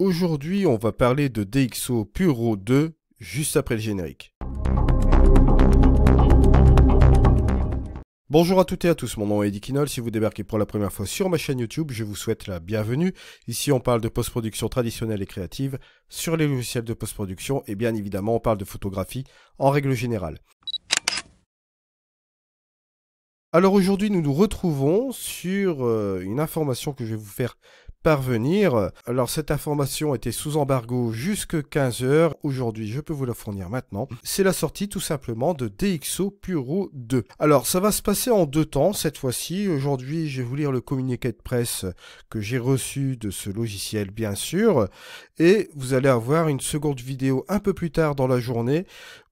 Aujourd'hui, on va parler de DxO Puro 2 juste après le générique. Bonjour à toutes et à tous, mon nom est Eddie Kinol. Si vous débarquez pour la première fois sur ma chaîne YouTube, je vous souhaite la bienvenue. Ici, on parle de post-production traditionnelle et créative sur les logiciels de post-production et bien évidemment, on parle de photographie en règle générale. Alors aujourd'hui, nous nous retrouvons sur une information que je vais vous faire parvenir. Alors cette information était sous embargo jusque 15 h. Aujourd'hui, je peux vous la fournir maintenant. C'est la sortie tout simplement de DxO Puro 2. Alors ça va se passer en deux temps cette fois-ci. Aujourd'hui, je vais vous lire le communiqué de presse que j'ai reçu de ce logiciel bien sûr. Et vous allez avoir une seconde vidéo un peu plus tard dans la journée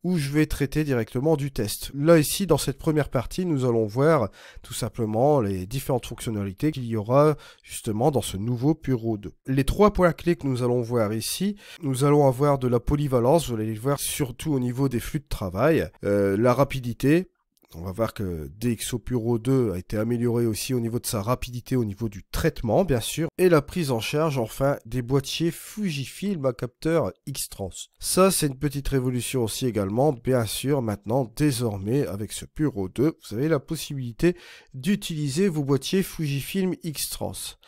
où je vais traiter directement du test. Là ici, dans cette première partie, nous allons voir tout simplement les différentes fonctionnalités qu'il y aura justement dans ce nouveau Puro 2. Les trois points clés que nous allons voir ici, nous allons avoir de la polyvalence, vous allez le voir surtout au niveau des flux de travail, la rapidité. On va voir que DxO Puro 2 a été amélioré aussi au niveau de sa rapidité, au niveau du traitement bien sûr, et la prise en charge enfin des boîtiers Fujifilm à capteur X-Trans. Ça c'est une petite révolution aussi également, bien sûr maintenant désormais avec ce Puro 2, vous avez la possibilité d'utiliser vos boîtiers Fujifilm X-Trans.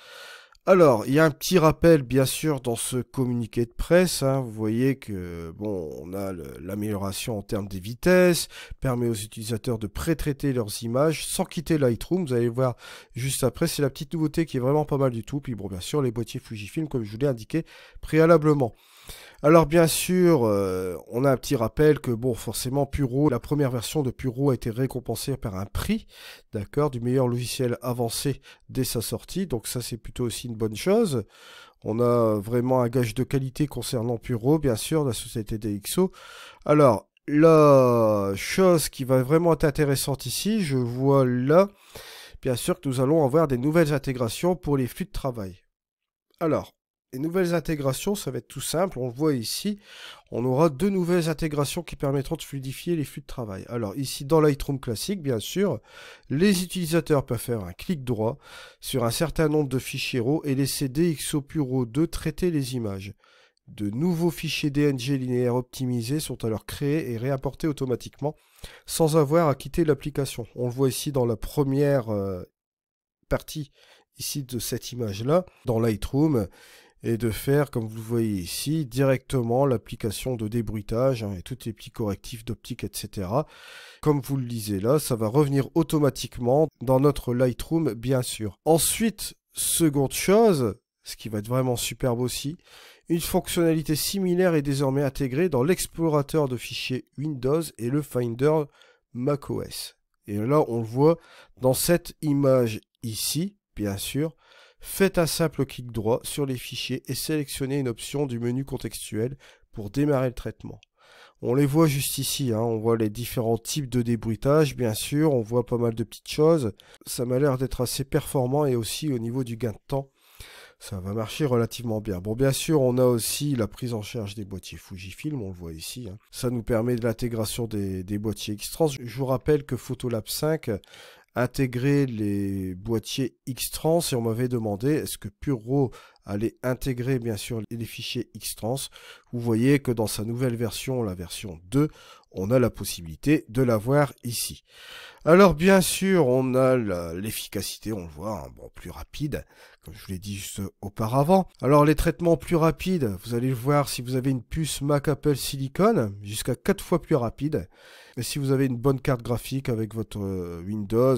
Alors, il y a un petit rappel, bien sûr, dans ce communiqué de presse. Vous voyez que, bon, on a l'amélioration en termes des vitesses, permet aux utilisateurs de pré-traiter leurs images sans quitter Lightroom. Vous allez voir juste après, c'est la petite nouveauté qui est vraiment pas mal du tout. Puis bon, bien sûr, les boîtiers Fujifilm, comme je vous l'ai indiqué préalablement. Alors bien sûr, on a un petit rappel que bon, forcément Puro, la première version de Puro a été récompensée par un prix, d'accord, du meilleur logiciel avancé dès sa sortie, donc ça c'est plutôt aussi une bonne chose. On a vraiment un gage de qualité concernant Puro, bien sûr, la société DxO. Alors, la chose qui va vraiment être intéressante ici, je vois là, bien sûr que nous allons avoir des nouvelles intégrations pour les flux de travail. Alors, les nouvelles intégrations, ça va être tout simple, on le voit ici, on aura deux nouvelles intégrations qui permettront de fluidifier les flux de travail. Alors ici, dans Lightroom classique, bien sûr, les utilisateurs peuvent faire un clic droit sur un certain nombre de fichiers RAW et laisser DxO Puro 2 traiter les images. De nouveaux fichiers DNG linéaires optimisés sont alors créés et réimportés automatiquement sans avoir à quitter l'application. On le voit ici dans la première partie ici de cette image-là, dans Lightroom, et de faire, comme vous le voyez ici, directement l'application de débruitage et tous les petits correctifs d'optique, etc. Comme vous le lisez là, ça va revenir automatiquement dans notre Lightroom, bien sûr. Ensuite, seconde chose, ce qui va être vraiment superbe aussi, une fonctionnalité similaire est désormais intégrée dans l'explorateur de fichiers Windows et le Finder macOS. Et là, on le voit dans cette image ici, bien sûr. Faites un simple clic droit sur les fichiers et sélectionnez une option du menu contextuel pour démarrer le traitement. On les voit juste ici, on voit les différents types de débruitage, bien sûr, on voit pas mal de petites choses. Ça m'a l'air d'être assez performant et aussi au niveau du gain de temps, ça va marcher relativement bien. Bon, bien sûr, on a aussi la prise en charge des boîtiers Fujifilm, on le voit ici. Ça nous permet de l'intégration des boîtiers X-Trans. Je vous rappelle que Photolab 5 intégrer les boîtiers X-Trans et on m'avait demandé est-ce que Puro allait intégrer bien sûr les fichiers X-Trans. Vous voyez que dans sa nouvelle version, la version 2, on a la possibilité de l'avoir ici. Alors bien sûr, on a l'efficacité, on le voit, bon, plus rapide, comme je vous l'ai dit juste auparavant. Alors les traitements plus rapides, vous allez le voir si vous avez une puce Mac Apple Silicon, jusqu'à 4 fois plus rapide. Et si vous avez une bonne carte graphique avec votre Windows,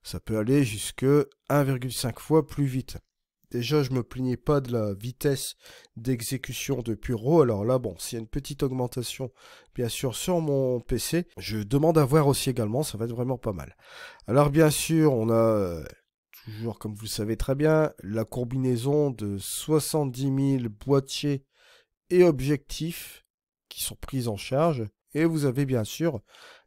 ça peut aller jusque 1,5 fois plus vite. Déjà, je me plaignais pas de la vitesse d'exécution de Puro. Alors là, bon, s'il y a une petite augmentation, bien sûr, sur mon PC, je demande à voir aussi également, ça va être vraiment pas mal. Alors bien sûr, on a toujours, comme vous le savez très bien, la combinaison de 70 000 boîtiers et objectifs qui sont pris en charge. Et vous avez bien sûr,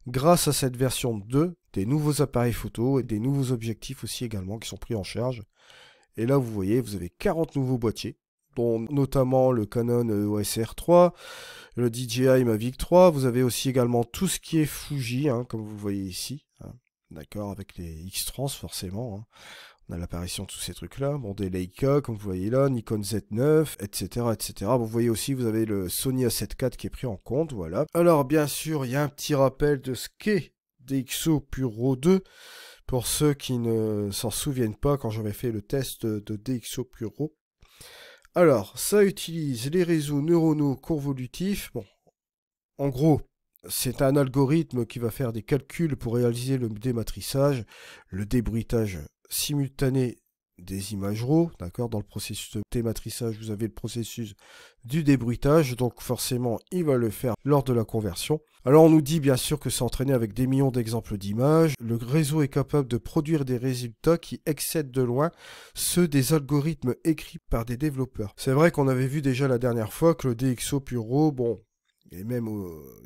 grâce à cette version 2, des nouveaux appareils photo et des nouveaux objectifs aussi également qui sont pris en charge. Et là, vous voyez, vous avez 40 nouveaux boîtiers, dont notamment le Canon EOS R3, le DJI Mavic 3. Vous avez aussi également tout ce qui est Fuji, comme vous le voyez ici. D'accord, avec les X-Trans forcément. On a l'apparition de tous ces trucs-là. Bon, des Leica, comme vous voyez là, Nikon Z9, etc., etc. Bon, vous voyez aussi, vous avez le Sony A7 IV qui est pris en compte, voilà. Alors, bien sûr, il y a un petit rappel de ce qu'est DxO Pure RAW 2. Pour ceux qui ne s'en souviennent pas, quand j'avais fait le test de DxO Pure RAW. Alors, ça utilise les réseaux neuronaux convolutifs. Bon, en gros, c'est un algorithme qui va faire des calculs pour réaliser le dématrissage, le débruitage simultané des images RAW, d'accord. Dans le processus de dématrissage, vous avez le processus du débruitage, donc forcément, il va le faire lors de la conversion. Alors, on nous dit bien sûr que c'est entraîné avec des millions d'exemples d'images. Le réseau est capable de produire des résultats qui excèdent de loin ceux des algorithmes écrits par des développeurs. C'est vrai qu'on avait vu déjà la dernière fois que le DxO Pure RAW, bon, et même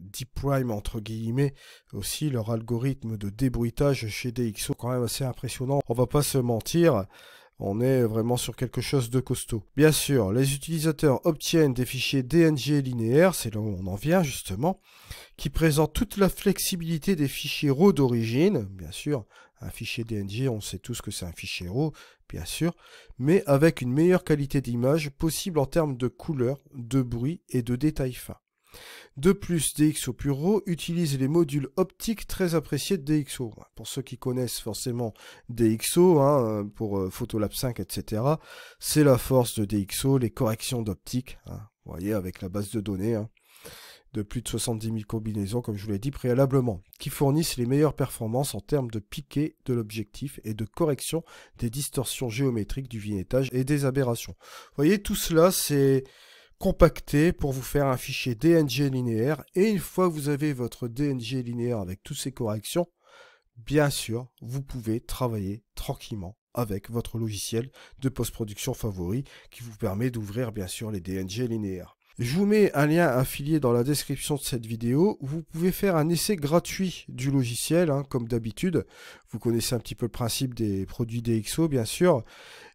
Deep Prime entre guillemets aussi, leur algorithme de débruitage chez DxO quand même assez impressionnant. On va pas se mentir, on est vraiment sur quelque chose de costaud. Bien sûr, les utilisateurs obtiennent des fichiers DNG linéaires, c'est là où on en vient justement, qui présentent toute la flexibilité des fichiers RAW d'origine, bien sûr. Un fichier DNG, on sait tous que c'est un fichier RAW, bien sûr, mais avec une meilleure qualité d'image possible en termes de couleur, de bruit et de détails fins. De plus, DxO Pure RAW utilise les modules optiques très appréciés de DxO. Pour ceux qui connaissent forcément DxO, hein, pour Photolab 5, etc., c'est la force de DxO, les corrections d'optique, hein, vous voyez, avec la base de données, hein, de plus de 70 000 combinaisons, comme je vous l'ai dit préalablement, qui fournissent les meilleures performances en termes de piqué de l'objectif et de correction des distorsions géométriques du vignettage et des aberrations. Vous voyez, tout cela, c'est compacté pour vous faire un fichier DNG linéaire, et une fois que vous avez votre DNG linéaire avec toutes ces corrections, bien sûr, vous pouvez travailler tranquillement avec votre logiciel de post-production favori qui vous permet d'ouvrir bien sûr les DNG linéaires. Je vous mets un lien affilié dans la description de cette vidéo où vous pouvez faire un essai gratuit du logiciel, hein, comme d'habitude. Vous connaissez un petit peu le principe des produits DxO, bien sûr.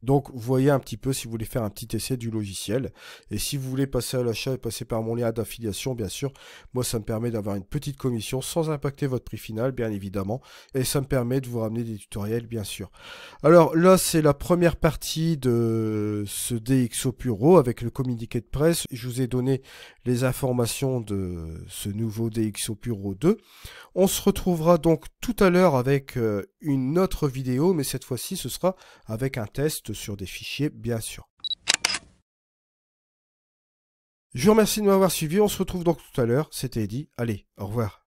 Donc, vous voyez un petit peu si vous voulez faire un petit essai du logiciel. Et si vous voulez passer à l'achat et passer par mon lien d'affiliation, bien sûr, moi, ça me permet d'avoir une petite commission sans impacter votre prix final, bien évidemment. Et ça me permet de vous ramener des tutoriels, bien sûr. Alors là, c'est la première partie de ce DxO Pure RAW avec le communiqué de presse. Je vous ai donné les informations de ce nouveau DxO Pure RAW 2. On se retrouvera donc tout à l'heure avec une autre vidéo, mais cette fois-ci, ce sera avec un test sur des fichiers, bien sûr. Je vous remercie de m'avoir suivi. On se retrouve donc tout à l'heure. C'était Eddy. Allez, au revoir.